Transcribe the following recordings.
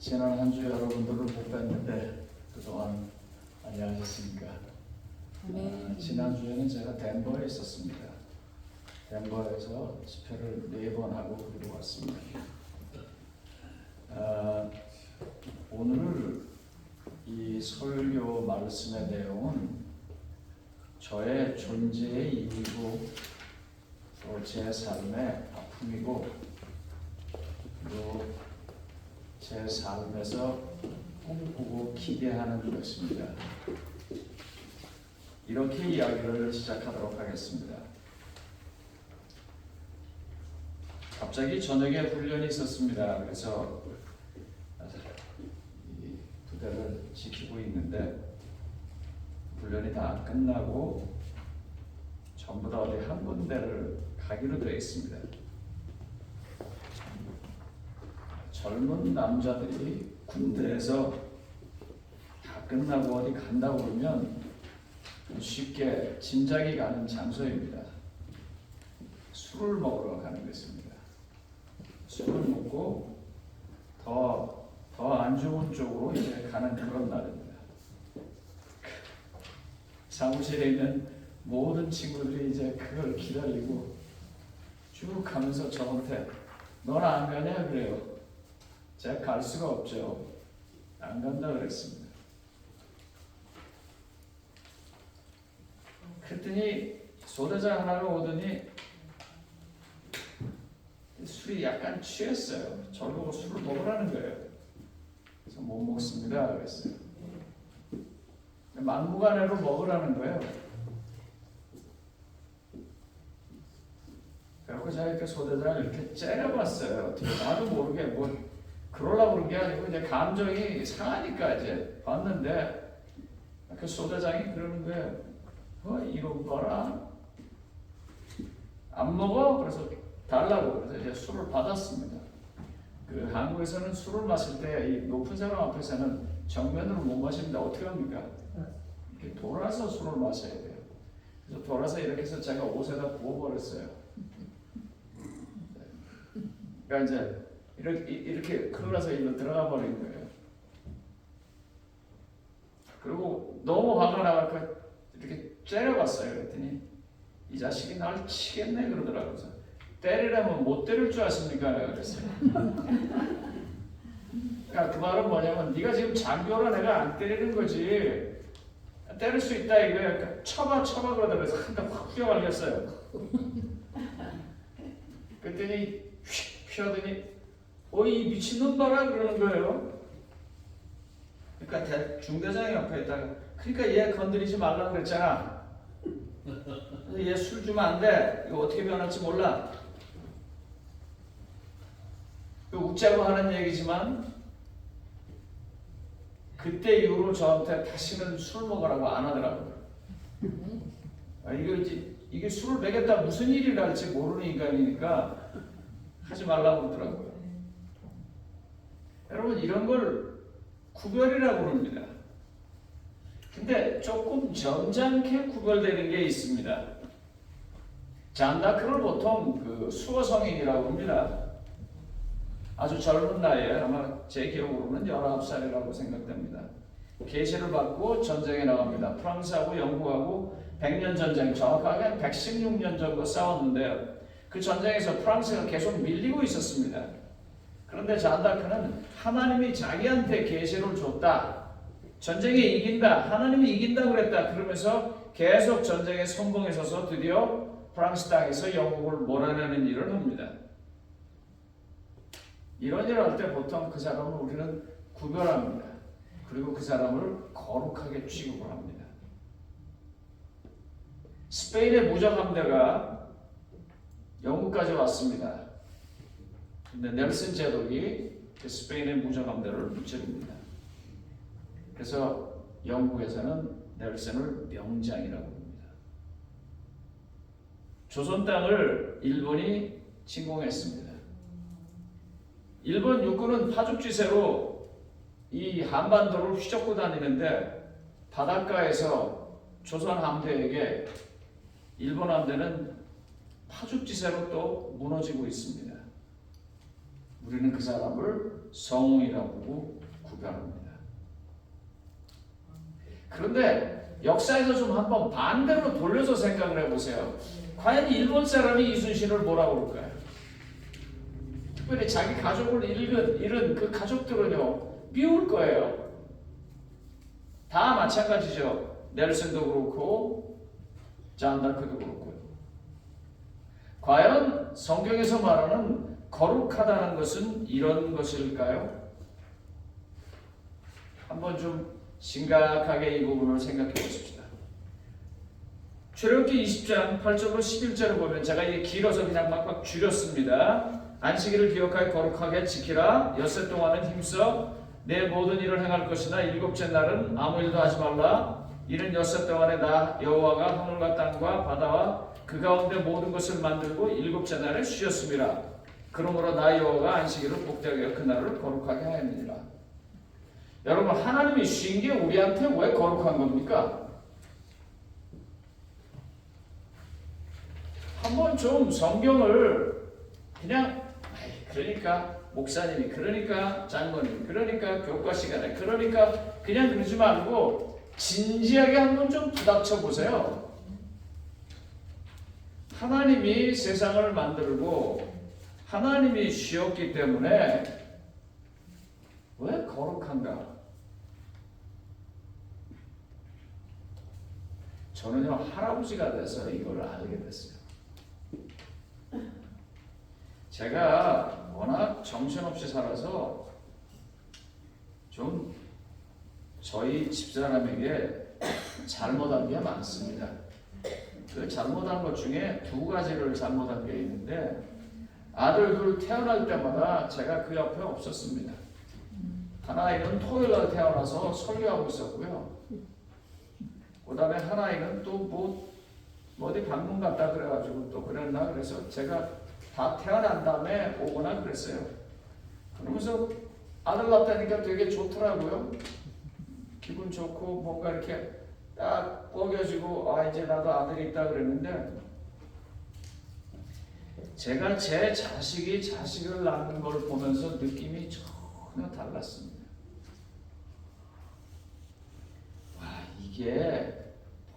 지난 한 주 여러분들을 못 뵀는데 그동안 안녕하셨습니까? 네. 지난주에는 제가 덴버에 있었습니다. 덴버에서 집회를 4번 하고 그리고 왔습니다. 오늘 이 설교 말씀의 내용은 저의 존재의 이유고 또 제 삶의 아픔이고 또 제 삶에서 꿈꾸고 기대하는 것입니다. 이렇게 이야기를 시작하도록 하겠습니다. 갑자기 저녁에 훈련이 있었습니다. 그래서 이 부대를 지키고 있는데 훈련이 다 끝나고 전부 다 어디 한 군데를 가기로 되어 있습니다. 젊은 남자들이 군대에서 다 끝나고 어디 간다고 그러면 쉽게 짐작이 가는 장소입니다. 술을 먹으러 가는 것입니다. 술을 먹고 더 안 좋은 쪽으로 이제 가는 그런 날입니다. 사무실에 있는 모든 친구들이 이제 그걸 기다리고 쭉 가면서 저한테 넌 안 가냐 그래요. 제가 갈 수가 없죠. 안 간다 그랬습니다. 그랬더니 소대장 하나가 오더니 술이 약간 취했어요. 저를 보고 술을 먹으라는 거예요. 그래서 못 먹습니다 그랬어요. 막무가내로 먹으라는 거예요. 그래서 제가 이렇게 소대장을 이렇게 째려봤어요. 어떻게 나도 모르게 뭐 그러려고 그런 게 아니고 이제 감정이 상하니까 이제 봤는데 그 소대장이 그러는 거예요. 이거 봐라. 안 먹어? 그래서 달라고. 그래서 이제 술을 받았습니다. 그 한국에서는 술을 마실 때 이 높은 사람 앞에서는 정면으로 못 마십니다. 어떻게 합니까? 이렇게 돌아서 술을 마셔야 돼요. 그래서 돌아서 이렇게 해서 제가 옷에다 부어버렸어요. 그러니까 이제 이렇게 흘러서 일로 들어가 버린 거예요. 그리고 너무 화가 나서 이렇게 째려봤어요. 그랬더니 이 자식이 나를 치겠네 그러더라고요. 그래서 때리려면 못 때릴 줄 아십니까? 내가 그랬어요. 그러니까 그 말은 뭐냐면 네가 지금 장교라 내가 안 때리는 거지. 때릴 수 있다 이거야. 그러니까 쳐봐 그러다가 그래서 한 대 확 휘어갈렸어요. 그랬더니 휙 휘어더니 이 미친놈 봐라 그러는 거예요. 그러니까 중대장이 옆에 있다가 그러니까 얘 건드리지 말라고 그랬잖아. 얘 술 주면 안 돼. 이거 어떻게 변할지 몰라. 웃자고 하는 얘기지만 그때 이후로 저한테 다시는 술 먹으라고 안 하더라고요. 이게 술을 먹였다 무슨 일이 날지 모르는 인간이니까 하지 말라고 그러더라고요. 여러분 이런 걸 구별이라고 그럽니다. 근데 조금 점잖게 구별되는 게 있습니다. 잔다크를 보통 그 수호 성인이라고 합니다. 아주 젊은 나이에 아마 제 기억으로는 19살이라고 생각됩니다. 계시를 받고 전쟁에 나갑니다. 프랑스하고 영국하고 100년 전쟁, 정확하게 116년 정도 싸웠는데요. 그 전쟁에서 프랑스가 계속 밀리고 있었습니다. 그런데 잔다크는 하나님이 자기한테 계시를 줬다. 전쟁에 이긴다. 하나님이 이긴다 그랬다. 그러면서 계속 전쟁에 성공해서서 드디어 프랑스 땅에서 영국을 몰아내는 일을 합니다. 이런 일을 할 때 보통 그 사람을 우리는 구별합니다. 그리고 그 사람을 거룩하게 취급을 합니다. 스페인의 무적 함대가 영국까지 왔습니다. 근데 넬슨 제독이 스페인의 무적 함대를 무찌릅니다. 그래서 영국에서는 넬슨을 명장이라고 합니다. 조선 땅을 일본이 침공했습니다. 일본 육군은 파죽지세로 이 한반도를 휘젓고 다니는데 바닷가에서 조선 함대에게 일본 함대는 파죽지세로 또 무너지고 있습니다. 우리는 그 사람을 성웅이라고 구별합니다. 그런데 역사에서 좀 한번 반대로 돌려서 생각을 해보세요. 과연 일본 사람이 이순신을 뭐라고 그럴까요? 특별히 자기 가족을 잃은 그 가족들은요 미울 거예요. 다 마찬가지죠. 넬슨도 그렇고 잔다크도 그렇고요. 과연 성경에서 말하는 거룩하다는 것은 이런 것일까요? 한번 좀 심각하게 이 부분을 생각해 보십시다. 출애굽기 20장 8절로 11절을 보면 제가 이게 길어서 그냥 막막 줄였습니다. 안식일을 기억하여 거룩하게 지키라. 엿새 동안은 힘써 내 모든 일을 행할 것이나 일곱째 날은 아무 일도 하지 말라. 이는 엿새 동안에 나 여호와가 하늘과 땅과 바다와 그 가운데 모든 것을 만들고 일곱째 날에 쉬었음이라. 그러므로 나 여호와가 안식일을 복되게 여겨 그 날을 거룩하게 하였느니라. 여러분, 하나님이 쉰 게 우리한테 왜 거룩한 겁니까? 한번 좀 성경을 그냥 그러니까 목사님이 그러니까 장로님이 그러니까 교과 시간에 그러니까 그냥 그러지 말고 진지하게 한번 좀 부닥쳐 보세요. 하나님이 세상을 만들고 하나님이 쉬었기 때문에 왜 거룩한가? 저는요 할아버지가 돼서 이걸 알게 됐어요. 제가 워낙 정신없이 살아서 좀 저희 집사람에게 잘못한 게 많습니다. 그 잘못한 것 중에 두 가지를 잘못한 게 있는데 아들 둘 태어날 때마다 제가 그 옆에 없었습니다. 하나이는 토요일날 태어나서 설교하고 있었고요. 그 다음에 하나이는 또 어디 방문 갔다 그래가지고 또 그랬나 그래서 제가 다 태어난 다음에 오거나 그랬어요. 그러면서 아들 낳다니까 되게 좋더라고요. 기분 좋고 뭔가 이렇게 딱 뻐겨지고 아 이제 나도 아들이 있다 그랬는데 제가 제 자식이 자식을 낳는 걸 보면서 느낌이 전혀 달랐습니다. 와 이게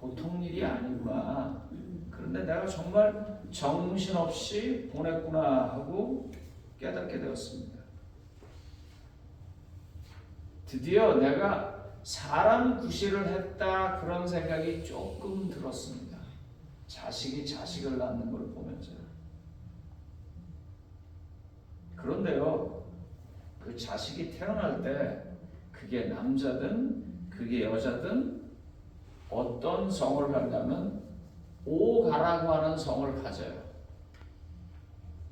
보통 일이 아니구나. 그런데 내가 정말 정신없이 보냈구나 하고 깨닫게 되었습니다. 드디어 내가 사람 구실을 했다 그런 생각이 조금 들었습니다. 자식이 자식을 낳는 걸 보면서요. 그런데요, 그 자식이 태어날 때 그게 남자든 그게 여자든 어떤 성을 갖냐면 오가라고 하는 성을 가져요.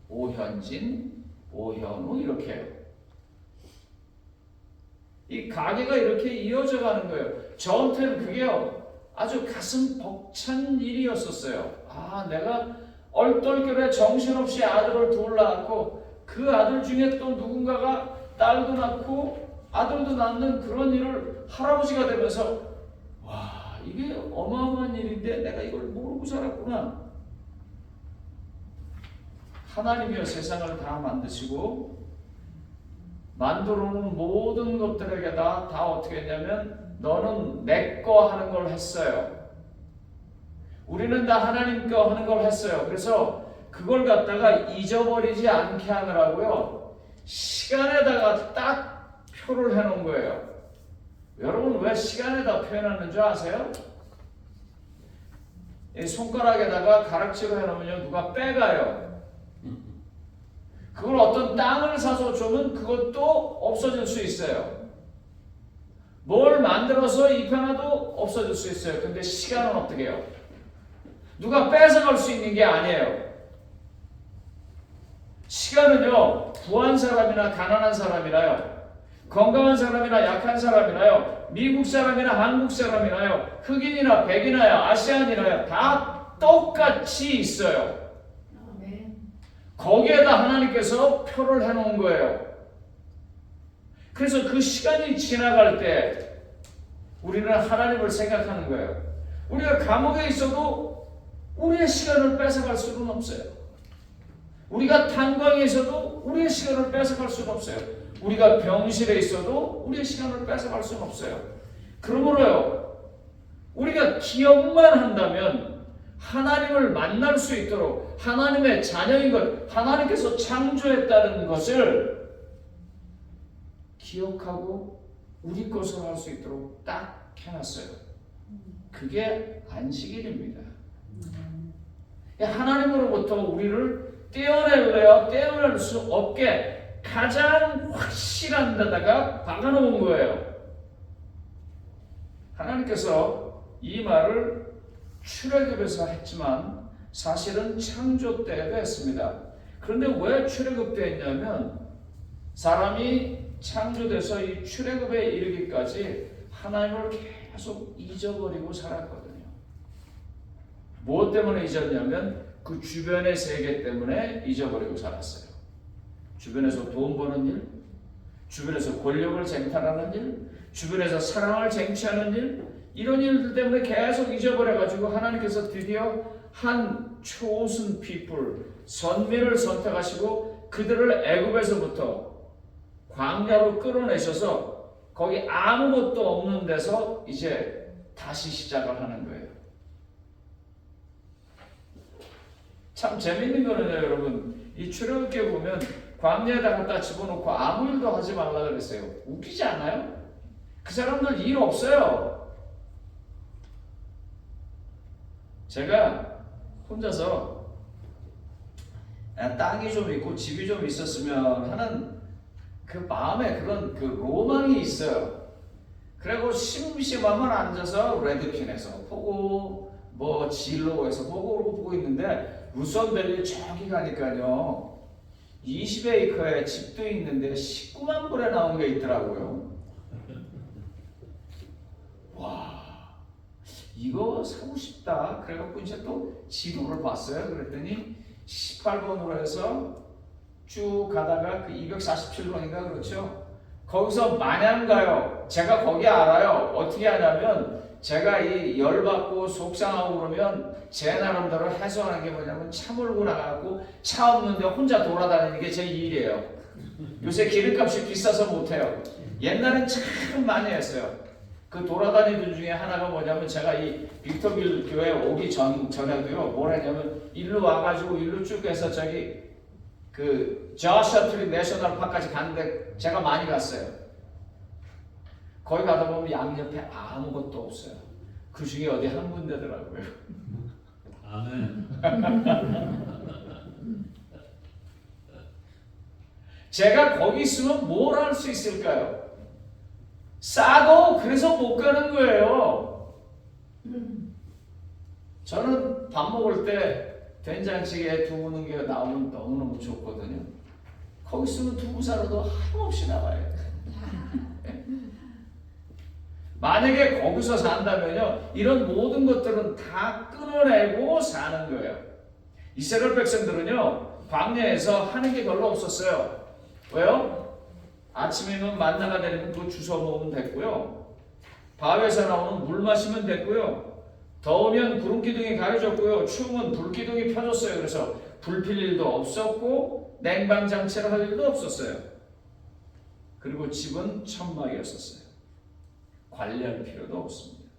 오현진, 오현우 이렇게 이 가계가 이렇게 이어져 가는 거예요. 저한테는 그게요 아주 가슴 벅찬 일이었었어요. 아 내가 얼떨결에 정신없이 아들을 둘 낳았고 그 아들 중에 또 누군가가 딸도 낳고 아들도 낳는 그런 일을 할아버지가 되면서 와 이게 어마어마한 일인데 내가 이걸 모르고 살았구나. 하나님이여 세상을 다 만드시고 만들어 놓은 모든 것들에게 다 어떻게 했냐면 너는 내 거 하는 걸 했어요. 우리는 다 하나님 거 하는 걸 했어요. 그래서 그걸 갖다가 잊어버리지 않게 하느라고요 시간에다가 딱 표를 해놓은 거예요. 여러분 왜 시간에다 표현하는 줄 아세요? 이 손가락에다가 가락지로 해놓으면 누가 빼가요. 그걸 어떤 땅을 사서 주면 그것도 없어질 수 있어요. 뭘 만들어서 입혀놔도 없어질 수 있어요. 근데 시간은 어떻게 해요? 누가 뺏어갈 수 있는 게 아니에요. 시간은요 부한 사람이나 가난한 사람이나요 건강한 사람이나 약한 사람이나요 미국 사람이나 한국 사람이나요 흑인이나 백인이나요 아시안이나요 다 똑같이 있어요. 거기에다 하나님께서 표를 해놓은 거예요. 그래서 그 시간이 지나갈 때 우리는 하나님을 생각하는 거예요. 우리가 감옥에 있어도 우리의 시간을 뺏어갈 수는 없어요. 우리가 탄광에 있어도 우리의 시간을 뺏어갈 수는 없어요. 우리가 병실에 있어도 우리의 시간을 뺏어갈 수는 없어요. 그러므로요, 우리가 기억만 한다면 하나님을 만날 수 있도록 하나님의 자녀인 것, 하나님께서 창조했다는 것을 기억하고 우리 것으로 할 수 있도록 딱 해놨어요. 그게 안식일입니다. 하나님으로부터 우리를 떼어낼 수 없게 가장 확실한 데다가 박아놓은 거예요. 하나님께서 이 말을 출애굽에서 했지만 사실은 창조 때도 했습니다. 그런데 왜 출애굽 때 했냐면 사람이 창조돼서 이 출애굽에 이르기까지 하나님을 계속 잊어버리고 살았거든요. 무엇 때문에 잊었냐면 그 주변의 세계 때문에 잊어버리고 살았어요. 주변에서 돈 버는 일, 주변에서 권력을 쟁탈하는 일, 주변에서 사랑을 쟁취하는 일, 이런 일들 때문에 계속 잊어버려가지고 하나님께서 드디어 한 chosen people, 선민을 선택하시고 그들을 애굽에서부터 광야로 끌어내셔서 거기 아무것도 없는 데서 이제 다시 시작을 하는 거예요. 참 재밌는 거는요, 여러분. 이 출애굽기에 보면 광야에다 갖다 집어넣고 아무 일도 하지 말라 그랬어요. 웃기지 않아요? 그 사람들 일 없어요. 제가 혼자서 땅이 좀 있고 집이 좀 있었으면 하는 그 마음에 그런 그 로망이 있어요. 그리고 심심하면 앉아서 레드핀에서 보고 뭐 진로에서 보고 있는데 루선밸리 저기 가니까요 20에이커에 집도 있는데 19만 불에 나온 게 있더라고요. 와, 이거 사고 싶다. 그래갖고 이제 또 지도를 봤어요. 그랬더니 18번으로 해서 쭉 가다가 그 247번인가 그렇죠? 거기서 마냥 가요. 제가 거기 알아요. 어떻게 하냐면 제가 이 열받고 속상하고 그러면 제 나름대로 해소하는 게 뭐냐면 차 몰고 나가고 차 없는데 혼자 돌아다니는 게 제 일이에요. 요새 기름값이 비싸서 못해요. 옛날엔 참 많이 했어요. 그 돌아다니던 중에 하나가 뭐냐면 제가 이 빅터빌 교회 오기 전에도요 뭘 했냐면 일로 와가지고 일로 쭉 해서 저기 그 저셔 트리 내셔널 파크까지 갔는데 제가 많이 갔어요. 거기 가다 보면 양옆에 아무것도 없어요. 그 중에 어디 한 군데더라고요. 아멘. 제가 거기 있으면 뭘 할 수 있을까요? 싸도 그래서 못 가는 거예요. 저는 밥 먹을 때 된장찌개에 두부 넣은 게 나오면 너무너무 좋거든요. 거기 있으면 두부 사러도 한없이 나와요. 만약에 거기서 산다면요, 이런 모든 것들은 다 끊어내고 사는 거예요. 이스라엘 백성들은요, 광야에서 하는 게 별로 없었어요. 왜요? 아침이면 만나가 내리면 그거 주워 먹으면 됐고요. 바위에서 나오는 물 마시면 됐고요. 더우면 구름기둥이 가려졌고요. 추우면 불기둥이 펴졌어요. 그래서 불 필 일도 없었고 냉방장치를 할 일도 없었어요. 그리고 집은 천막이었었어요. 관리할 필요도 없습니다.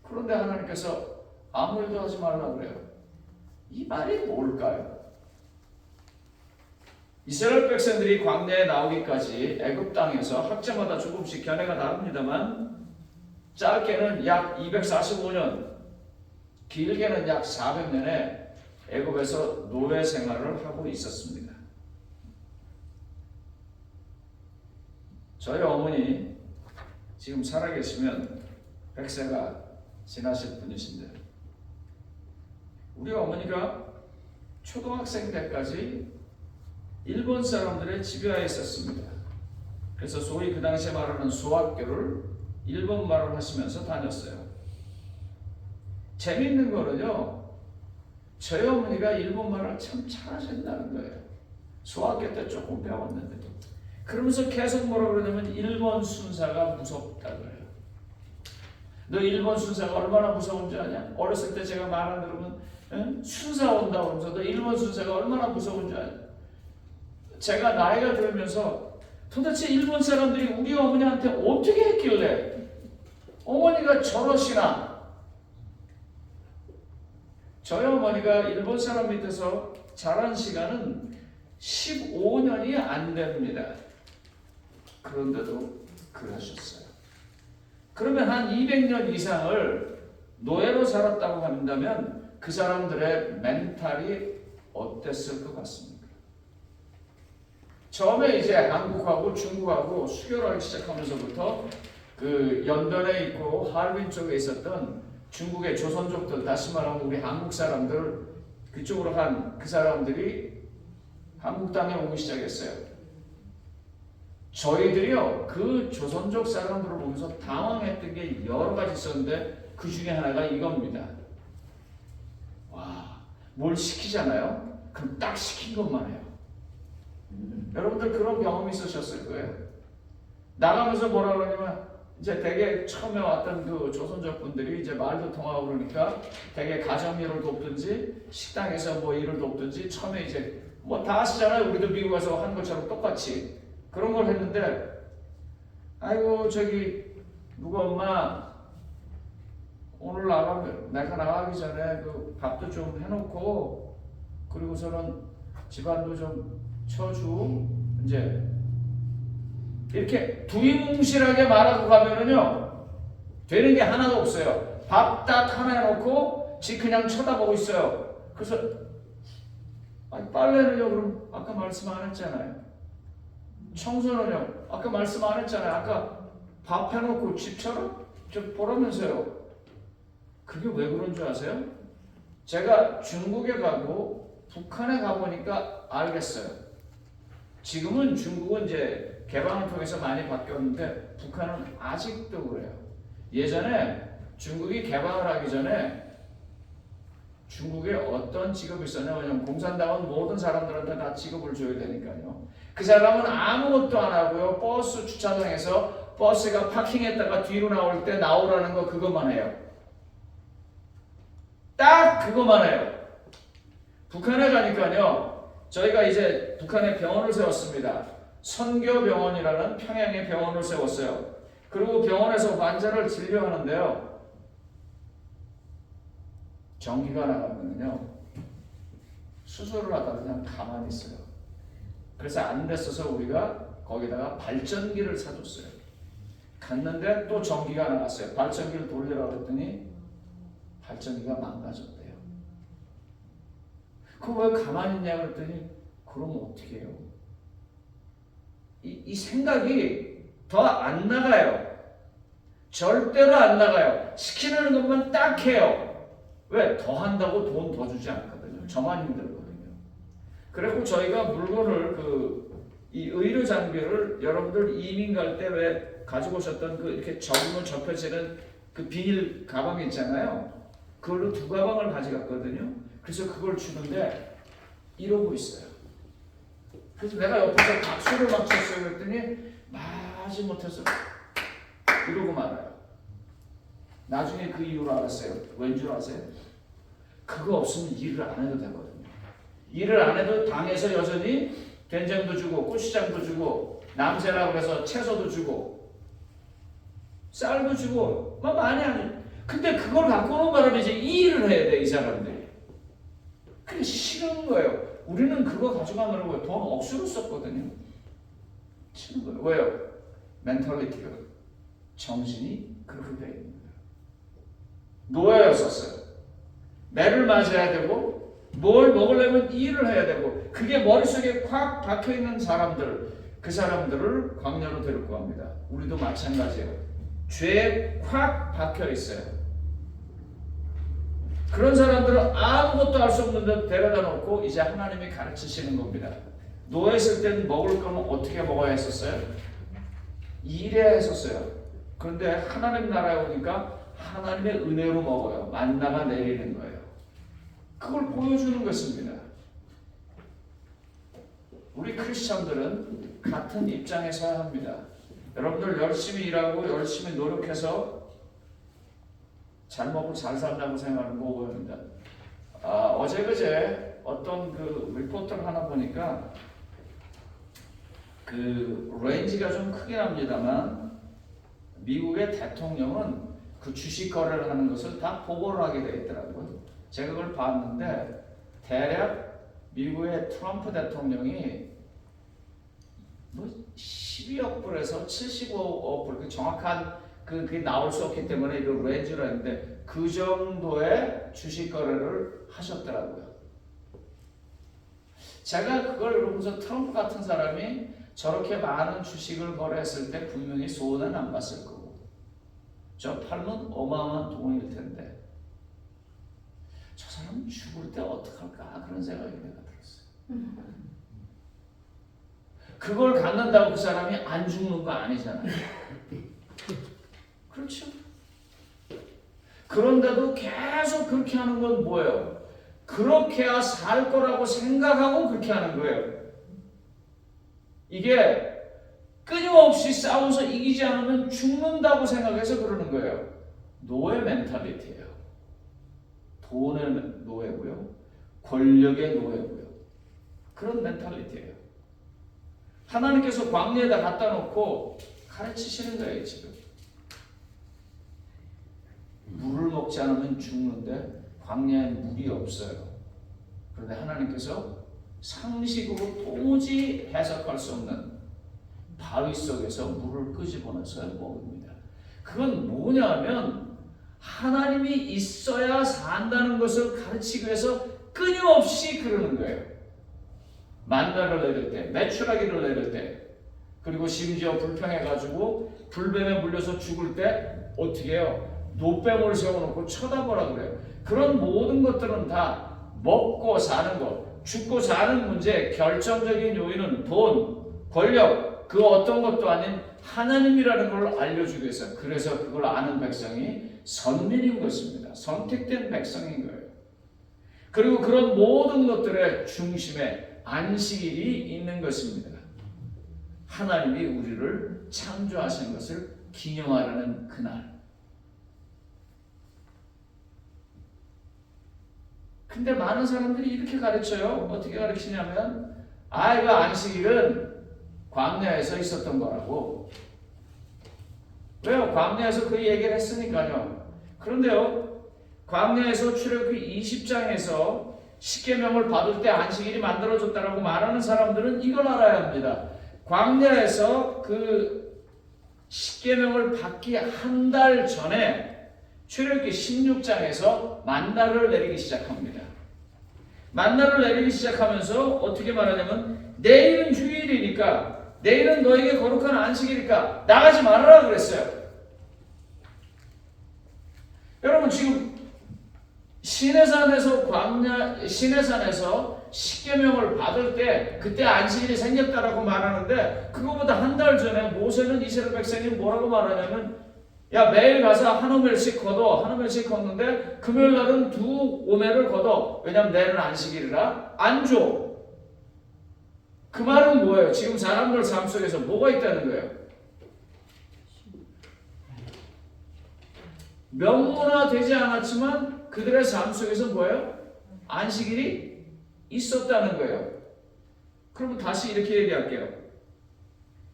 그런데 하나님께서 아무 일도 하지 말라고 그래요. 이 말이 뭘까요? 이스라엘 백성들이 광야에 나오기까지 애굽 땅에서 학자마다 조금씩 견해가 다릅니다만 짧게는 약 245년, 길게는 약 400년에 애굽에서 노예 생활을 하고 있었습니다. 저희 어머니 지금 살아계시면 100세가 지나실 분이신데 우리 어머니가 초등학생 때까지 일본 사람들의 지배하에 있었습니다. 그래서 소위 그 당시에 말하는 소학교를 일본 말을 하시면서 다녔어요. 재미있는 거는요, 저희 어머니가 일본 말을 참 잘하신다는 거예요. 소학교 때 조금 배웠는데도. 그러면서 계속 뭐라 그러냐면 일본 순사가 무섭다고 해요. 너 일본 순사가 얼마나 무서운지 아냐? 어렸을 때 제가 말한 들으면 순사 온다고 하면서도 일본 순사가 얼마나 무서운 줄 알아요. 제가 나이가 들면서 도대체 일본 사람들이 우리 어머니한테 어떻게 했길래 어머니가 저러시나. 저희 어머니가 일본 사람 밑에서 자란 시간은 15년이 안 됩니다. 그런데도 그러셨어요. 그러면 한 200년 이상을 노예로 살았다고 한다면 그 사람들의 멘탈이 어땠을 것 같습니까? 처음에 이제 한국하고 중국하고 수교를 하기 시작하면서부터 그 연변에 있고 하얼빈 쪽에 있었던 중국의 조선족들, 다시 말하면 우리 한국 사람들, 그쪽으로 간 그 사람들이 한국 땅에 오기 시작했어요. 저희들이요, 그 조선족 사람들을 보면서 당황했던 게 여러 가지 있었는데 그 중에 하나가 이겁니다. 와, 뭘 시키잖아요? 그럼 딱 시킨 것만 해요. 여러분들 그런 경험이 있으셨을 거예요. 나가면서 뭐라 그러냐면 이제 되게 처음에 왔던 그 조선족 분들이 이제 말도 통하고 그러니까 되게 가정 일을 돕든지 식당에서 뭐 일을 돕든지 처음에 이제 뭐 다 하시잖아요. 우리도 미국 가서 하는 것처럼 똑같이 그런 걸 했는데, 아이고 저기 누가 엄마 오늘 내가 나가기 전에 그 밥도 좀 해놓고 그리고서는 집안도 좀 쳐주, 이제 이렇게 두리뭉실하게 말하고 가면은요 되는 게 하나도 없어요. 밥 딱 하나 해놓고 지 그냥 쳐다보고 있어요. 그래서 아니, 빨래는요, 그럼 아까 말씀 안 했잖아요. 청소는요, 아까 말씀 안 했잖아요. 아까 밥 해놓고 집처럼 좀 보라면서요. 그게 왜 그런 줄 아세요? 제가 중국에 가고 북한에 가보니까 알겠어요. 지금은 중국은 이제 개방을 통해서 많이 바뀌었는데 북한은 아직도 그래요. 예전에 중국이 개방을 하기 전에 중국에 어떤 직업이 있었냐? 왜냐면 공산당은 모든 사람들한테 다 직업을 줘야 되니까요. 그 사람은 아무것도 안 하고요. 버스 주차장에서 버스가 파킹했다가 뒤로 나올 때 나오라는 거 그것만 해요. 딱 그것만 해요. 북한에 가니까요. 저희가 이제 북한에 병원을 세웠습니다. 선교병원이라는 평양에 병원을 세웠어요. 그리고 병원에서 환자를 진료하는데요. 전기가 나가면요 수술을 하다가 그냥 가만히 있어요. 그래서 안 됐어서 우리가 거기다가 발전기를 사줬어요. 갔는데 또 전기가 나갔어요. 발전기를 돌리라고 했더니 발전기가 망가졌대요. 그거 왜 가만히 있냐 그랬더니 그럼 어떻게 해요? 이 생각이 더 안 나가요. 절대로 안 나가요. 시키는 것만 딱 해요. 왜? 더 한다고 돈 더 주지 않거든요. 저만 힘들거든요. 그리고 저희가 물건을 이 의료 장비를 여러분들 이민 갈 때 왜 가지고 오셨던 그 이렇게 접으면 접혀지는 그 비닐 가방 있잖아요. 그걸로 2가방을 가져갔거든요. 그래서 그걸 주는데 이러고 있어요. 그래서 내가 옆에서 박수를 막 쳤어요. 그랬더니 마지 못해서 이러고 말아요. 나중에 그 이유를 알았어요. 왠 줄 아세요? 그거 없으면 일을 안 해도 되거든요. 일을 안 해도 당에서 여전히 된장도 주고 고추장도 주고 남새라고 해서 채소도 주고 쌀도 주고 막 많이 하죠. 근데 그걸 갖고 오는 바람에 이제 이 일을 해야 돼, 이 사람들이. 그게 싫은 거예요. 우리는 그거 가져가느라고 돈 억수로 썼거든요. 싫은 거예요. 왜요? 멘탈리티가, 정신이 그렇게 되어 있는 거예요. 노예였었어요. 매를 맞아야 되고 뭘 먹으려면 일을 해야 되고 그게 머릿속에 콱 박혀있는 사람들, 그 사람들을 광야로 데리고 갑니다. 우리도 마찬가지예요. 죄에 콱 박혀있어요. 그런 사람들은 아무것도 할 수 없는데 데려다 놓고 이제 하나님이 가르치시는 겁니다. 노예했을 때는 먹을 거는 어떻게 먹어야 했었어요? 일해야 했었어요. 그런데 하나님 나라에 오니까 하나님의 은혜로 먹어요. 만나가 내리는 거예요. 그걸 보여주는 것입니다. 우리 크리스천들은 같은 입장에 서야 합니다. 여러분들 열심히 일하고 열심히 노력해서 잘 먹고 잘 산다고 생각하는 거 오해입니다. 어제 그제 어떤 그 리포터를 하나 보니까 그 레인지가 좀 크긴 합니다만 미국의 대통령은 그 주식 거래를 하는 것을 다 보고를 하게 되어 있더라고요. 제가 그걸 봤는데 대략 미국의 트럼프 대통령이 뭐 12억 불에서 75억 불, 그 정확한 그게 나올 수 없기 때문에 이걸 레인지로 했는데 그 정도의 주식 거래를 하셨더라고요. 제가 그걸 보면서 트럼프 같은 사람이 저렇게 많은 주식을 거래했을 때 분명히 손해는 안 봤을 거고 저 팔면 어마어마한 돈일 텐데 저 사람 죽을 때 어떡할까 그런 생각이 내가 들었어요. 그걸 갖는다고 그 사람이 안 죽는 거 아니잖아요. 그렇죠? 그런데도 계속 그렇게 하는 건 뭐예요? 그렇게야 살 거라고 생각하고 그렇게 하는 거예요. 이게 끊임없이 싸워서 이기지 않으면 죽는다고 생각해서 그러는 거예요. 노예 멘탈리티예요. 돈의 노예고요. 권력의 노예고요. 그런 멘탈리티예요. 하나님께서 광야에다 갖다 놓고 가르치시는 거예요, 지금. 물을 먹지 않으면 죽는데 광야엔 물이 없어요. 그런데 하나님께서 상식으로 도무지 해석할 수 없는 바위 속에서 물을 끄집어내서 먹습니다. 그건 뭐냐면 하나님이 있어야 산다는 것을 가르치기 위해서 끊임없이 그러는 거예요. 만나를 내릴 때, 메추라기를 내릴 때, 그리고 심지어 불평해가지고 불뱀에 물려서 죽을 때 어떻게 해요? 노뱀을 세워놓고 쳐다보라 그래요. 그런 모든 것들은 다 먹고 사는 것, 죽고 사는 문제의 결정적인 요인은 돈, 권력, 그 어떤 것도 아닌 하나님이라는 걸 알려주기 위해서 그래서 그걸 아는 백성이 선민인 것입니다. 선택된 백성인 거예요. 그리고 그런 모든 것들의 중심에 안식일이 있는 것입니다. 하나님이 우리를 창조하신 것을 기념하라는 그날. 근데 많은 사람들이 이렇게 가르쳐요. 어떻게 가르치냐면 이거 안식일은 광야에서 있었던 거라고. 왜요? 광야에서 그 얘기를 했으니까요. 그런데요. 광야에서 출애굽기 20장에서 십계명을 받을 때 안식일이 만들어졌다라고 말하는 사람들은 이걸 알아야 합니다. 광야에서 그 십계명을 받기 한 달 전에 출애굽기 16장에서 만나를 내리기 시작합니다. 만나를 내리기 시작하면서 어떻게 말하냐면 내일은 주일이니까 내일은 너에게 거룩한 안식일이니까 나가지 말아라 그랬어요. 여러분 지금 시내산에서 십계명을 받을 때 그때 안식일이 생겼다라고 말하는데 그거보다 한 달 전에 모세는 이스라엘 백성이 뭐라고 말하냐면 야 매일 가서 한 오멜씩 걷어. 한 오멜씩 걷는데 금요일 날은 두 오멜을 걷어. 왜냐면 내일은 안식일이라 안 줘. 그 말은 뭐예요? 지금 사람들 삶 속에서 뭐가 있다는 거예요? 명문화되지 않았지만 그들의 삶 속에서 뭐예요? 안식일이 있었다는 거예요. 그러면 다시 이렇게 얘기할게요.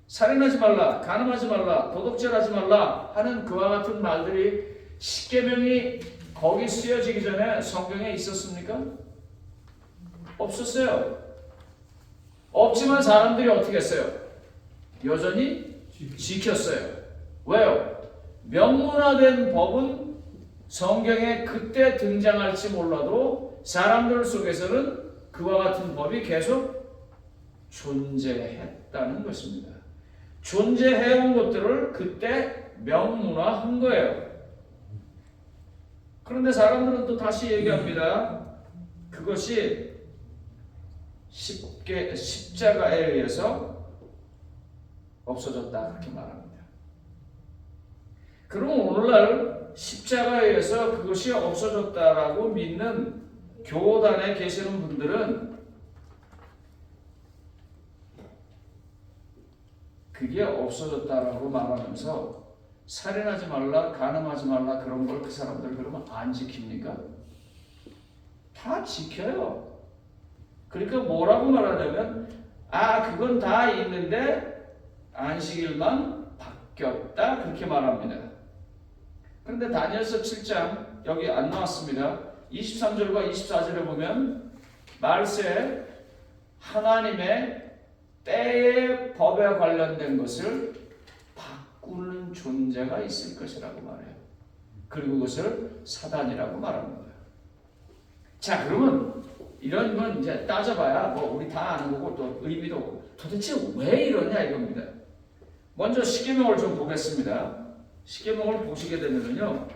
살인하지 말라, 간음하지 말라, 도둑질하지 말라 하는 그와 같은 말들이 십계명이 거기 쓰여지기 전에 성경에 있었습니까? 없었어요. 없지만 사람들이 어떻게 했어요? 여전히 지켰어요. 왜요? 명문화된 법은 성경에 그때 등장할지 몰라도 사람들 속에서는 그와 같은 법이 계속 존재했다는 것입니다. 존재해온 것들을 그때 명문화한 거예요. 그런데 사람들은 또 다시 얘기합니다. 그것이 십자가에 의해서 없어졌다 그렇게 말합니다. 그럼 오늘날 십자가에 의해서 그것이 없어졌다라고 믿는 교단에 계시는 분들은 그게 없어졌다라고 말하면서 살인하지 말라, 간음하지 말라 그런 걸 그 사람들 그러면 안 지킵니까? 다 지켜요. 그러니까 뭐라고 말하냐면 그건 다 있는데 안식일만 바뀌었다 그렇게 말합니다. 그런데 다니엘서 7장 여기 안 나왔습니다. 23절과 24절에 보면 말세 하나님의 때의 법에 관련된 것을 바꾸는 존재가 있을 것이라고 말해요. 그리고 그것을 사단이라고 말하는 거예요. 자, 그러면 이런 건 이제 따져봐야 뭐 우리 다 아는 거고 또 의미도 없고 도대체 왜 이러냐 이겁니다. 먼저 십계명을 좀 보겠습니다. 십계명을 보시게 되면요,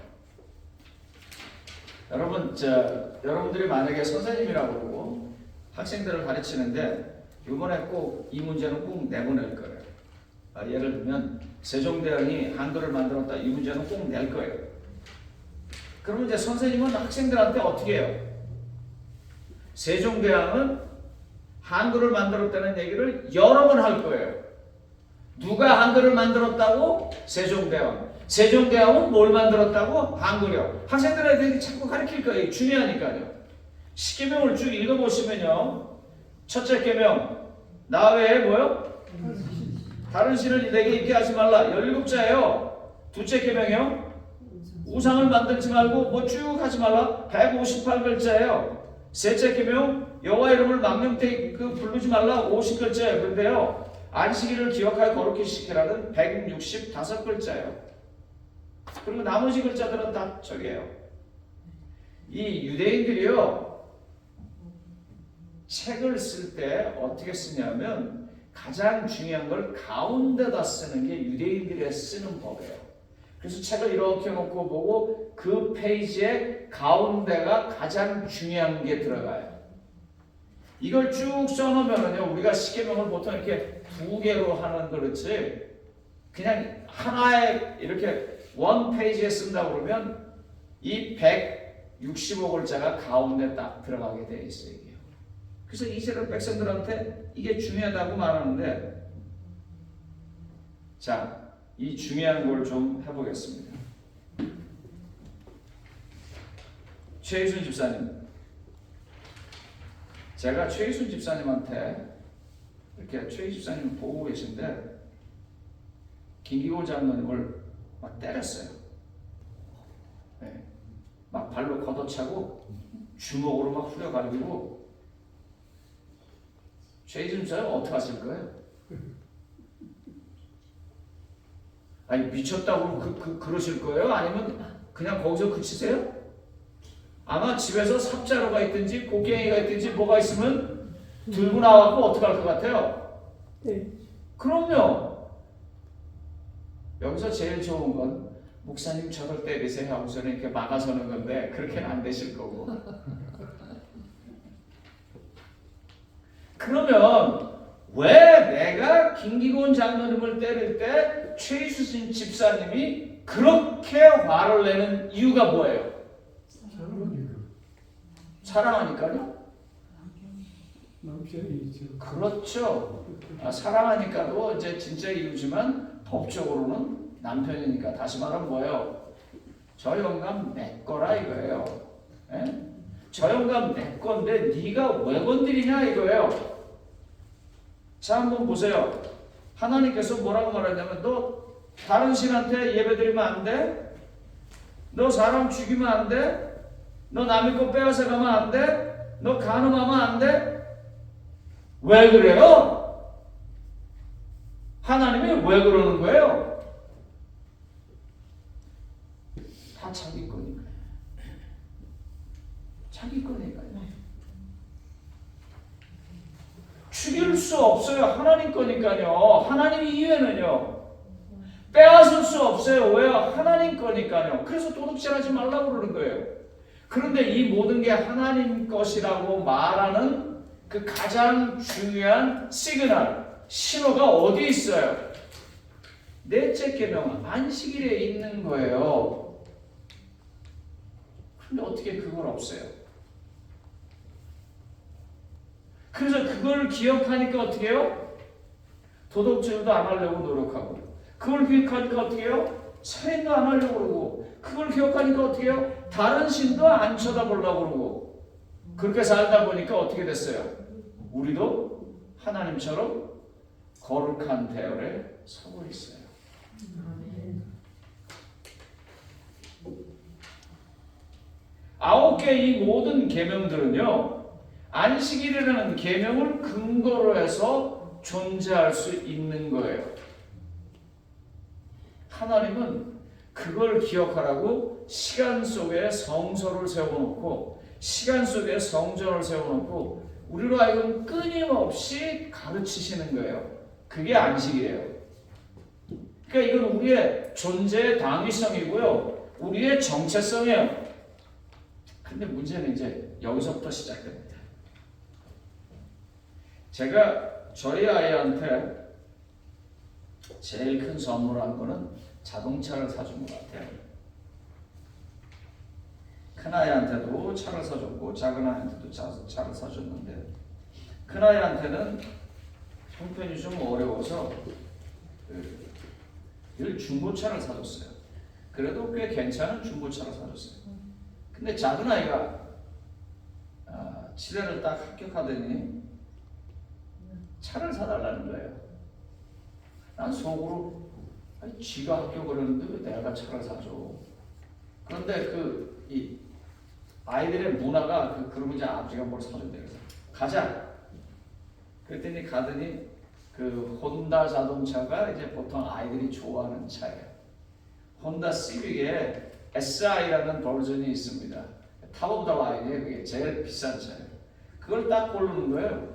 여러분들이 만약에 선생님이라고 그러고 학생들을 가르치는데 이번에 꼭 이 문제는 꼭 내보낼 거예요. 예를 들면 세종대왕이 한글을 만들었다 이 문제는 꼭 낼 거예요. 그러면 이제 선생님은 학생들한테 어떻게 해요? 세종대왕은 한글을 만들었다는 얘기를 여러 번 할 거예요. 누가 한글을 만들었다고? 세종대왕. 세종대왕은 뭘 만들었다고? 한글이요. 학생들한테 자꾸 가르칠 거예요. 중요하니까요. 십계명을 쭉 읽어보시면요, 첫째 계명 나 외에 뭐요? 다른 신을 내게 있게 하지 말라. 17자예요. 둘째 계명이요, 우상을 만들지 말고 뭐 쭉 하지 말라. 158글자예요. 셋째 계명 여호와 이름을 망령되이 부르지 말라. 50글자예요. 그런데요, 안식일을 기억하여 거룩히 지키라는 165글자예요. 그리고 나머지 글자들은 다 저기예요. 이 유대인들이요, 책을 쓸 때 어떻게 쓰냐면 가장 중요한 걸 가운데다 쓰는 게 유대인들이 쓰는 법이에요. 그래서 책을 이렇게 놓고 보고 그 페이지의 가운데가 가장 중요한 게 들어가요. 이걸 쭉 써놓으면요, 우리가 십계명을 보통 이렇게 두 개로 하는 그렇지 그냥 하나에 이렇게 원 페이지에 쓴다 그러면 이 165글자가 가운데 딱 들어가게 돼 있어요. 이게. 그래서 이스라엘 백성들한테 이게 중요하다고 말하는데, 자, 이 중요한 걸 좀 해보겠습니다. 최희순 집사님, 제가 최희순 집사님한테 이렇게 최희 집사님 보고 계신데 김기곤 장로님을 막 때렸어요. 네. 막 발로 걷어차고 주먹으로 막 후려가지고. 최희순 집사님 어떻게 하실 거예요? 아니 미쳤다고 그러실 거예요? 아니면 그냥 거기서 그치세요? 아마 집에서 삽자루가 있든지 곡괭이가 있든지 뭐가 있으면 들고 나와서 어떻게 할 것 같아요? 네. 그럼요. 여기서 제일 좋은 건 목사님 저를 때리세요 하고서는 이렇게 막아서는 건데 그렇게는 안 되실 거고. 그러면 왜 내가 김기곤 장로님을 때릴 때 최희순 집사님이 그렇게 화를 내는 이유가 뭐예요? 사랑하니까요? 그렇죠. 사랑하니까도 이제 진짜 이유지만 법적으로는 남편이니까. 다시 말하면 뭐예요? 저 영감 내 거라 이거예요. 에? 저 영감 내 건데 네가 왜 건드리냐 이거예요. 자, 한번 보세요. 하나님께서 뭐라고 말하냐면 너 다른 신한테 예배드리면 안 돼? 너 사람 죽이면 안 돼? 너 남의 거 빼앗아 가면 안 돼? 너 간음하면 안 돼? 왜 그래요? 하나님이 왜 그러는 거예요? 다 자기 거니까. 자기 거니까요. 죽일 수 없어요. 하나님 거니까요. 하나님 이외는요. 빼앗을 수 없어요. 왜요? 하나님 거니까요. 그래서 도둑질하지 말라고 그러는 거예요. 그런데 이 모든 게 하나님 것이라고 말하는 그 가장 중요한 시그널, 신호가 어디 있어요? 넷째 계명, 안식일에 있는 거예요. 그런데 어떻게 그걸 없애요? 그래서 그걸 기억하니까 어떻게 해요? 도덕질도 안 하려고 노력하고, 그걸 기억하니까 어떻게 해요? 살인도 안 하려고 그러고, 그걸 기억하니까 어떻게 해요? 다른 신도 안 쳐다보려고 그러고. 그렇게 살다 보니까 어떻게 됐어요? 우리도 하나님처럼 거룩한 대열에 서고 있어요. 아홉 개 이 모든 계명들은요, 안식일이라는 계명을 근거로 해서 존재할 수 있는 거예요. 하나님은 그걸 기억하라고 시간 속에 성소를 세워놓고 시간 속에 성전을 세워놓고 우리로 하여금 끊임없이 가르치시는 거예요. 그게 안식이에요. 그러니까 이건 우리의 존재의 당위성이고요, 우리의 정체성이에요. 근데 문제는 이제 여기서부터 시작됩니다. 제가 저희 아이한테 제일 큰 선물한 거는 자동차를 사준 것 같아요. 큰 아이한테도 차를 사줬고 작은 아이한테도 차를 사줬는데, 큰 아이한테는 형편이 좀 어려워서 늘 중고차를 사줬어요. 그래도 꽤 괜찮은 중고차를 사줬어요. 근데 작은 아이가 치대를 딱 합격하더니 차를 사달라는 거예요. 난 속으로 아니, 쥐가 합격을 했는데 왜 내가 차를 사줘? 그런데 이 아이들의 문화가 그러면 이제 아버지가 뭘 사준대. 그래서 가자. 그랬더니 가더니 그 혼다 자동차가 이제 보통 아이들이 좋아하는 차예요. 혼다 시빅에 SI라는 버전이 있습니다. 탑 오브 더 라인이에요. 그게 제일 비싼 차예요. 그걸 딱 고르는 거예요.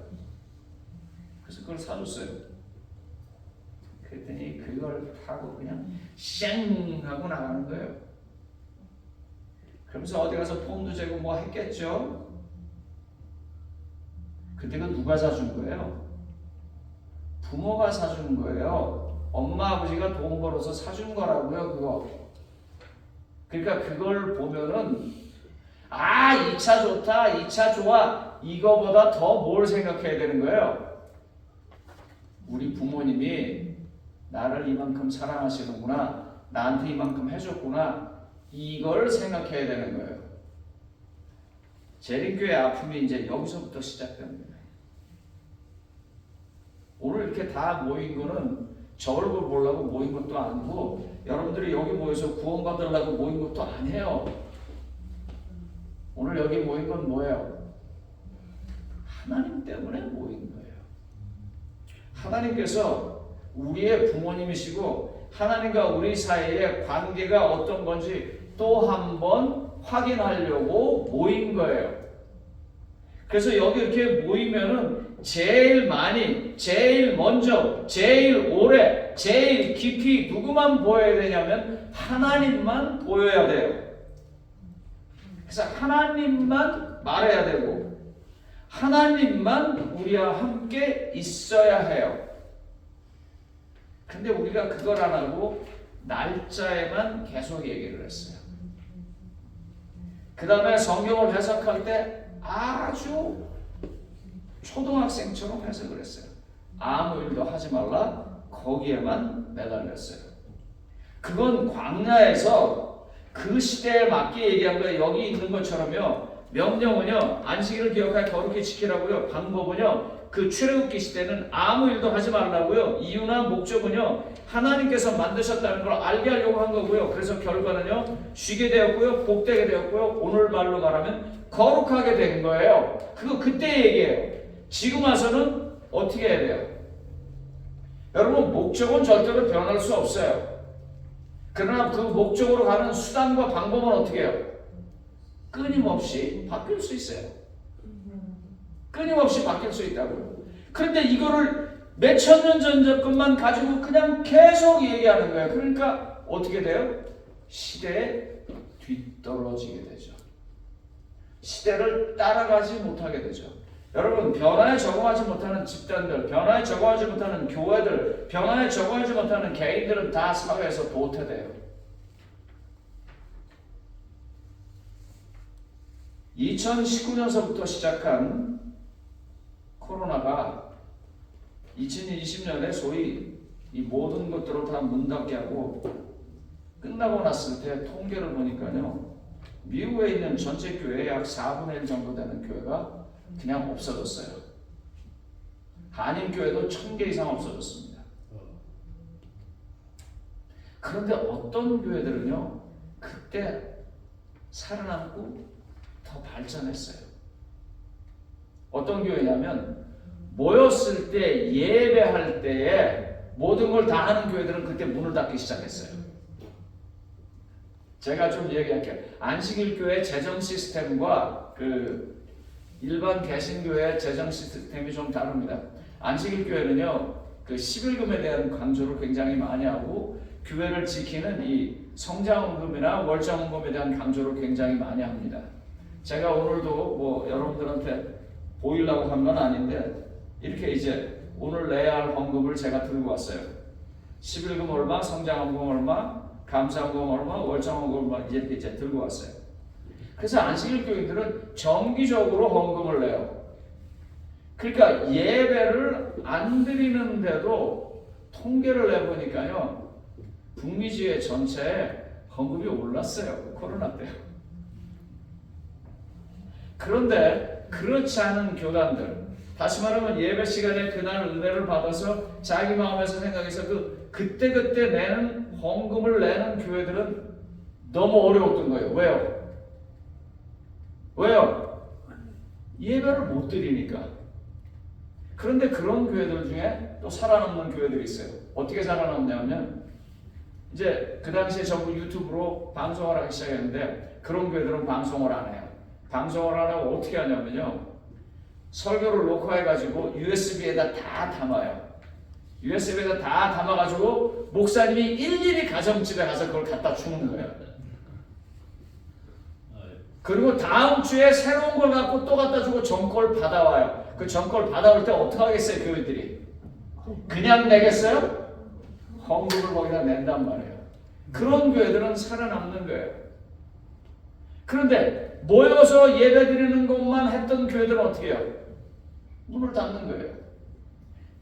그래서 그걸 사줬어요. 그랬더니 그걸 타고 그냥 쌩 하고 나가는 거예요. 그러면서 어디 가서 폼도 재고 뭐 했겠죠. 그때 그 누가 사준 거예요? 부모가 사준 거예요. 엄마 아버지가 돈 벌어서 사준 거라고요. 그거. 그러니까 그걸 보면은 이 차 좋다, 이 차 좋아, 이거보다 더 뭘 생각해야 되는 거예요? 우리 부모님이 나를 이만큼 사랑하시는구나, 나한테 이만큼 해줬구나, 이걸 생각해야 되는 거예요. 재림교의 아픔이 이제 여기서부터 시작됩니다. 오늘 이렇게 다 모인 거는 저 얼굴 보려고 모인 것도 아니고 여러분들이 여기 모여서 구원받으려고 모인 것도 아니에요. 오늘 여기 모인 건 뭐예요? 하나님 때문에 모인 거예요. 하나님께서 우리의 부모님이시고 하나님과 우리 사이의 관계가 어떤 건지 또 한 번 확인하려고 모인 거예요. 그래서 여기 이렇게 모이면은 제일 많이, 제일 먼저, 제일 오래, 제일 깊이 누구만 보여야 되냐면 하나님만 보여야 돼요. 그래서 하나님만 말해야 되고 하나님만 우리와 함께 있어야 해요. 근데 우리가 그걸 안 하고 날짜에만 계속 얘기를 했어요. 그 다음에 성경을 해석할 때 아주 초등학생처럼 해석을 했어요. 아무 일도 하지 말라, 거기에만 매달렸어요. 그건 광야에서 그 시대에 맞게 얘기한 거예요. 여기 있는 것처럼요. 명령은요, 안식일을 기억하여 거룩히 지키라고요. 방법은요, 그 출애굽기 시대는 아무 일도 하지 말라고요. 이유나 목적은요, 하나님께서 만드셨다는 걸 알게 하려고 한 거고요. 그래서 결과는요, 쉬게 되었고요, 복되게 되었고요, 오늘 말로 말하면 거룩하게 된 거예요. 그거 그때 얘기예요. 지금 와서는 어떻게 해야 돼요? 여러분, 목적은 절대로 변할 수 없어요. 그러나 그 목적으로 가는 수단과 방법은 어떻게 해요? 끊임없이 바뀔 수 있어요. 끊임없이 바뀔 수 있다고요. 그런데 이거를 몇천 년 전 것만 가지고 그냥 계속 얘기하는 거예요. 그러니까 어떻게 돼요? 시대에 뒤떨어지게 되죠. 시대를 따라가지 못하게 되죠. 여러분, 변화에 적응하지 못하는 집단들, 변화에 적응하지 못하는 교회들, 변화에 적응하지 못하는 개인들은 다 사회에서 도태돼요. 2019년서부터 시작한 코로나가 2020년에 소위 이 모든 것들을 다 문 닫게 하고 끝나고 났을 때 통계를 보니까요, 미국에 있는 전체 교회의 약 4분의 1 정도 되는 교회가 그냥 없어졌어요. 한인교회도 1000개 이상 없어졌습니다. 그런데 어떤 교회들은요, 그때 살아남고 더 발전했어요. 어떤 교회냐면, 모였을 때 예배할 때에 모든 걸 다 하는 교회들은 그때 문을 닫기 시작했어요. 제가 좀 얘기할게요. 안식일교회 재정 시스템과 그 일반 개신교회 재정 시스템이 좀 다릅니다. 안식일교회는요, 그 11금에 대한 강조를 굉장히 많이 하고 교회를 지키는 이 성장원금이나 월장원금에 대한 강조를 굉장히 많이 합니다. 제가 오늘도 뭐 여러분들한테 보이려고 한 건 아닌데 이렇게 이제 오늘 내야 할 헌금을 제가 들고 왔어요. 11금 얼마, 성장원금 얼마, 감사원금 얼마, 월장원금 얼마 이제 들고 왔어요. 그래서 안식일 교인들은 정기적으로 헌금을 내요. 그러니까 예배를 안 드리는데도 통계를 내보니까요, 북미지회 전체에 헌금이 올랐어요. 코로나 때. 그런데 그렇지 않은 교단들, 다시 말하면 예배 시간에 그날 은혜를 받아서 자기 마음에서 생각해서 그때 내는 헌금을 내는 교회들은 너무 어려웠던 거예요. 왜요? 예배를 못 드리니까. 그런데 그런 교회들 중에 또 살아남는 교회들이 있어요. 어떻게 살아남냐면, 이제 그 당시에 전부 유튜브로 방송을 하기 시작했는데 그런 교회들은 방송을 안 해요. 방송을 안 하고 어떻게 하냐면요, 설교를 녹화해가지고 USB에다 다 담아요. USB에다 다 담아가지고 목사님이 일일이 가정집에 가서 그걸 갖다 주는 거예요. 그리고 다음 주에 새로운 걸 갖고 또 갖다 주고 전걸 받아와요. 그 전걸 받아올 때 어떻게 하겠어요, 교회들이? 그냥 내겠어요? 헌금을 거기다 낸단 말이에요. 그런 교회들은 살아남는 거예요. 그런데 모여서 예배드리는 것만 했던 교회들은 어떻게 해요? 문을 닫는 거예요.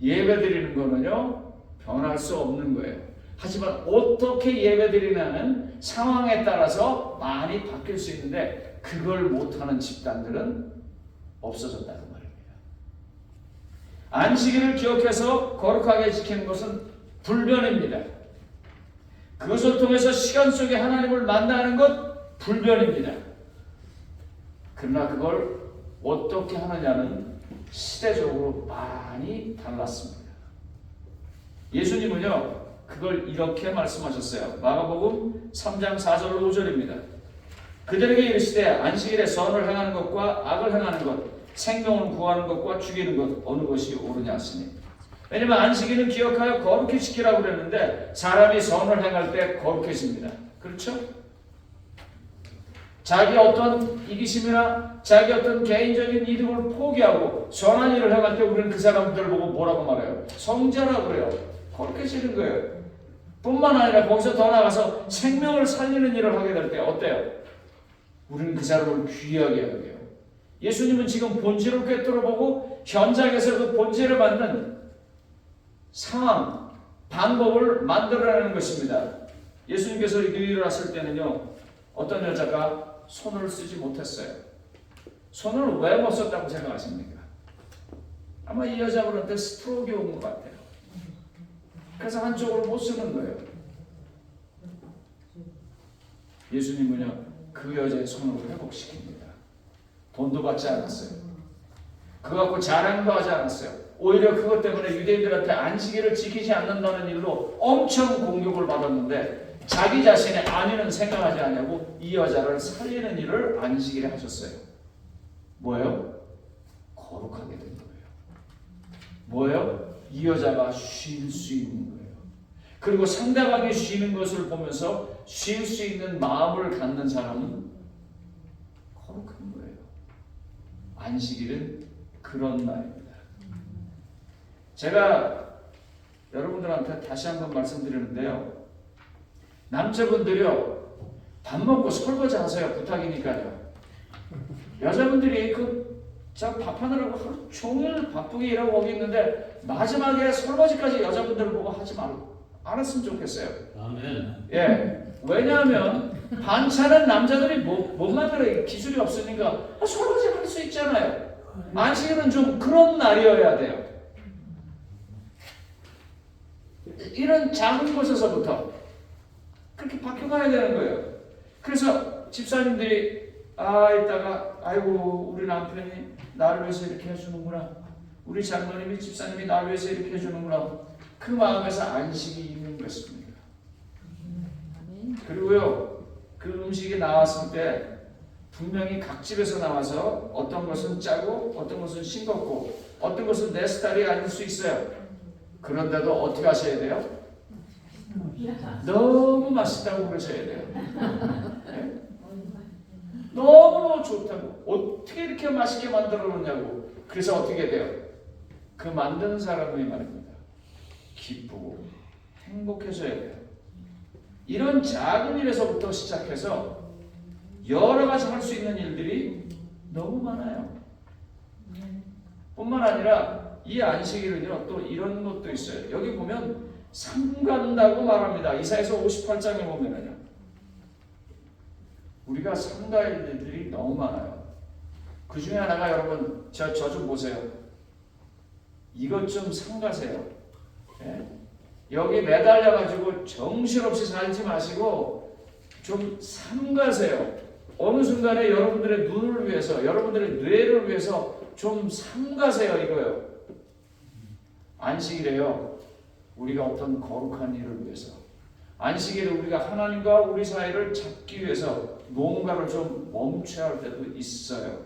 예배드리는 거는요, 변할 수 없는 거예요. 하지만 어떻게 예배드리냐는 상황에 따라서 많이 바뀔 수 있는데 그걸 못하는 집단들은 없어졌다는 말입니다. 안식일을 기억해서 거룩하게 지키는 것은 불변입니다. 그것을 통해서 시간 속에 하나님을 만나는 것 불변입니다. 그러나 그걸 어떻게 하느냐는 시대적으로 많이 달랐습니다. 예수님은요, 그걸 이렇게 말씀하셨어요. 마가복음 3장 4절 5절입니다. 그들에게 이르시되 안식일에 선을 행하는 것과 악을 행하는 것, 생명을 구하는 것과 죽이는 것 어느 것이 옳으냐 하시니. 왜냐하면 안식일은 기억하여 거룩히 지키라고 그랬는데 사람이 선을 행할 때 거룩해집니다. 그렇죠? 자기 어떤 이기심이나 자기 어떤 개인적인 이득을 포기하고 선한 일을 행할 때 우리는 그 사람들을 보고 뭐라고 말해요? 성자라고 그래요. 거룩해지는 거예요. 뿐만 아니라 거기서 더 나아가서 생명을 살리는 일을 하게 될 때 어때요? 우리는 그 사람을 귀하게 여겨요. 예수님은 지금 본질을 꿰뚫어보고 현장에서 그 본질을 받는 상황, 방법을 만들어내는 것입니다. 예수님께서 이 일을 하실 때는요, 어떤 여자가 손을 쓰지 못했어요. 손을 왜 못 썼다고 생각하십니까? 아마 이 여자분한테 스트로크가 온 것 같아요. 그래서 한쪽으로 못 쓰는 거예요. 예수님은요, 그 여자의 손을 회복시킵니다. 돈도 받지 않았어요. 그거 갖고 자랑도 하지 않았어요. 오히려 그것 때문에 유대인들한테 안식일을 지키지 않는다는 일로 엄청 공격을 받았는데 자기 자신의 안위는 생각하지 않냐고 이 여자를 살리는 일을 안식일에 하셨어요. 뭐예요? 거룩하게 된 거예요. 뭐예요? 이 여자가 쉴 수 있는 거예요. 그리고 상대방이 쉬는 것을 보면서 쉴 수 있는 마음을 갖는 사람은 거룩한 거예요. 안식일은 그런 날입니다. 제가 여러분들한테 다시 한번 말씀드리는데요, 남자분들이요, 밥 먹고 설거지 하세요. 부탁이니까요. 여자분들이 밥 하느라고 하루 종일 바쁘게 일하고 거기 있는데 마지막에 설거지까지 여자분들을 보고 하지 말고 안 했으면 좋겠어요. 아멘. 예, 왜냐하면 반찬은 남자들이 못 만들어요. 기술이 없으니까 설거지 할 수 있잖아요. 안식일은 좀 그런 날이어야 돼요. 이런 작은 곳에서부터 그렇게 바뀌어가야 되는 거예요. 그래서 집사님들이 이따가 아이고 우리 남편이 나를 위해서 이렇게 해주는구나, 우리 장로님이 집사님이 나를 위해서 이렇게 해주는구나, 그 마음에서 안식이 있는 것입니다. 그리고요, 그 음식이 나왔을 때 분명히 각 집에서 나와서 어떤 것은 짜고 어떤 것은 싱겁고 어떤 것은 내 스타일이 아닐 수 있어요. 그런데도 어떻게 하셔야 돼요? 너무 맛있다고 그러셔야 돼요. 네? 너무너무 좋다고, 어떻게 이렇게 맛있게 만들어 놓냐고. 그래서 어떻게 돼요? 그 만드는 사람이 말입니다, 기쁘고 행복해져야 돼요. 이런 작은 일에서부터 시작해서 여러 가지 할 수 있는 일들이 너무 많아요. 뿐만 아니라 이 안식일은요, 또 이런 것도 있어요. 여기 보면 삼간다고 말합니다. 이사야서 58장에 보면은요, 우리가 삼가할 일들이 너무 많아요. 그 중에 하나가, 여러분 저 좀 보세요. 이것 좀 삼가세요. 예? 여기 매달려가지고 정신없이 살지 마시고 좀 삼가세요. 어느 순간에 여러분들의 눈을 위해서, 여러분들의 뇌를 위해서 좀 삼가세요. 이거요. 안식일에요, 우리가 어떤 거룩한 일을 위해서, 안식일에 우리가 하나님과 우리 사이를 잡기 위해서 뭔가를 좀 멈춰야 할 때도 있어요.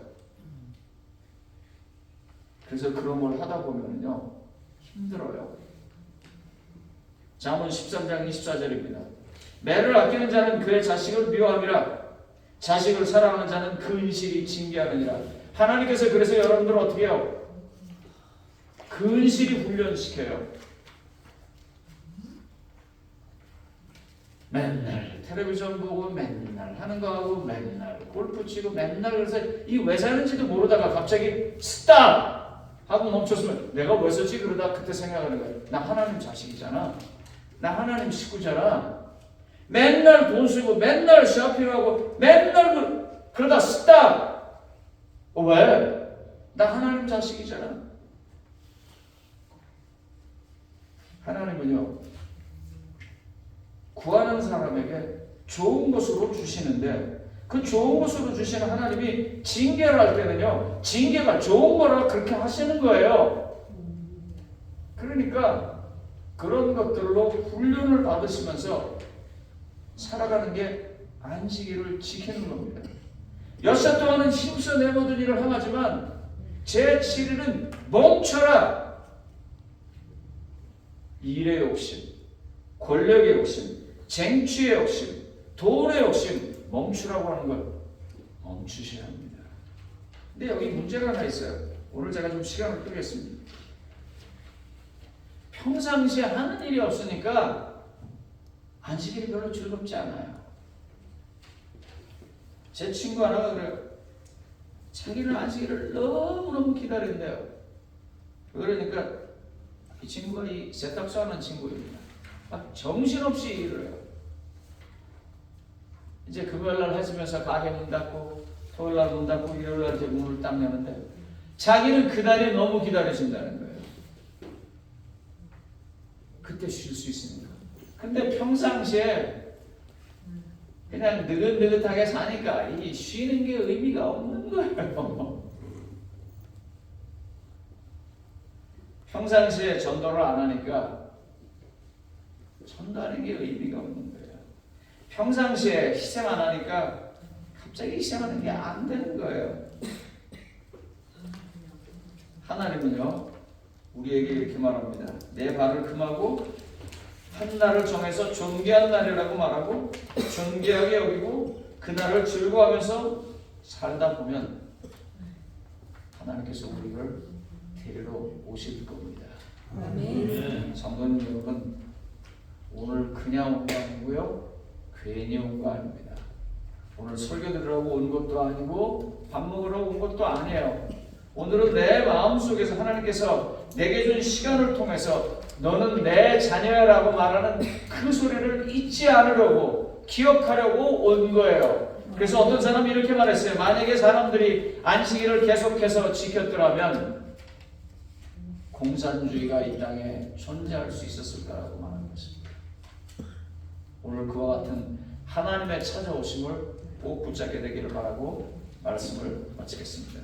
그래서 그런 걸 하다 보면요 힘들어요. 잠언 13장 24절입니다. 매를 아끼는 자는 그의 자식을 미워함이라, 자식을 사랑하는 자는 근실이 징계하느니라. 하나님께서 그래서 여러분들을 어떻게 해요? 근실이 훈련시켜요. 맨날 텔레비전 보고 맨날 하는 거 하고 맨날 골프 치고 맨날, 그래서 이 왜 사는지도 모르다가 갑자기 스탑 하고 멈췄으면 내가 왜 썼지? 그러다 그때 생각하는 거예요. 나 하나님 자식이잖아. 나 하나님 식구잖아. 맨날 돈 쓰고 맨날 쇼핑하고 맨날 그러다 스탑. 왜? 나 하나님 자식이잖아. 하나님은요, 구하는 사람에게 좋은 것으로 주시는데, 그 좋은 것으로 주시는 하나님이 징계를 할 때는요, 징계가 좋은 거라 그렇게 하시는 거예요. 그러니까 그런 것들로 훈련을 받으시면서 살아가는 게 안식일을 지키는 겁니다. 엿새 동안은 힘써 내 모든 일을 행하지만 제7일은 멈춰라. 일의 욕심, 권력의 욕심, 쟁취의 욕심, 돈의 욕심 멈추라고 하는 걸 멈추셔야 합니다. 근데 여기 문제가 하나 있어요. 오늘 제가 좀 시간을 끄겠습니다. 평상시에 하는 일이 없으니까 안식일이 별로 즐겁지 않아요. 제 친구 하나가 그래요. 자기는 안식일을 너무너무 기다린대요. 그러니까 이 친구가 이 세탁소 하는 친구입니다. 막 정신없이 일을 해요. 이제 금요일날 해주면서 가게 문 닫고, 토요일날 문 닫고, 일요일날 이제 문을 딱 여는데 자기는 그날이 너무 기다려진다는 거예요. 그때 쉴 수 있으니까. 근데 평상시에 그냥 느긋느긋하게 사니까 이 쉬는 게 의미가 없는 거예요. 평상시에 전도를 안 하니까 전도하는 게 의미가 없는 거예요. 평상시에 희생 안 하니까 갑자기 희생하는 게 안 되는 거예요. 하나님은요, 우리에게 이렇게 말합니다. 내 발을 금하고 한 날을 정해서 존귀한 날이라고 말하고 존귀하게 여기고 그날을 즐거워하면서 살다 보면 하나님께서 우리를 데리러 오실 겁니다. 아멘. 성도님 여러분, 오늘 그냥 온 거 아니고요, 괜히 온 거 아닙니다. 오늘 설교 들으라고 온 것도 아니고 밥 먹으러 온 것도 아니에요. 오늘은 내 마음속에서 하나님께서 내게 준 시간을 통해서 너는 내 자녀야라고 말하는 그 소리를 잊지 않으려고 기억하려고 온 거예요. 그래서 어떤 사람이 이렇게 말했어요. 만약에 사람들이 안식일을 계속해서 지켰더라면 공산주의가 이 땅에 존재할 수 있었을까라고 말하는 것입니다. 오늘 그와 같은 하나님의 찾아오심을 꼭 붙잡게 되기를 바라고 말씀을 마치겠습니다.